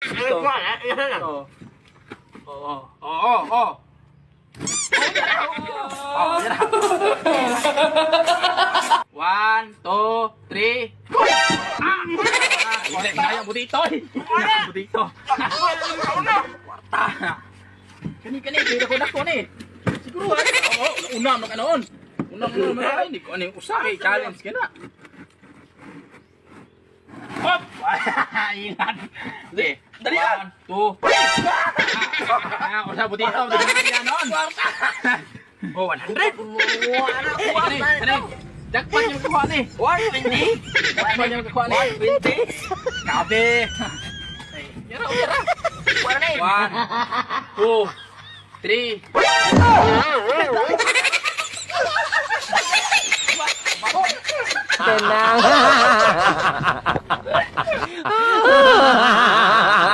Ito. Ito. Oo. Oo. Oo. Oh, yan na. 1, 2, 3, go! Hinayang mo dito eh. Hinayang mo dito. Kwarta. Kani, pira ko na ko ni. Siguro oo, unam na kanoon. Unam na hindi ko ano yung usay. Challenge ka na. Hop! Ilan. Sige. Dali yan. 1, 2, 3. Usa mo dito. Dali yan noon. Oh, 100. Kani. Jackpot yung kuha ni. 120. Jackpot yung kuha ni. 120. Kabe. Yara. 1, 2, 3. Tenang.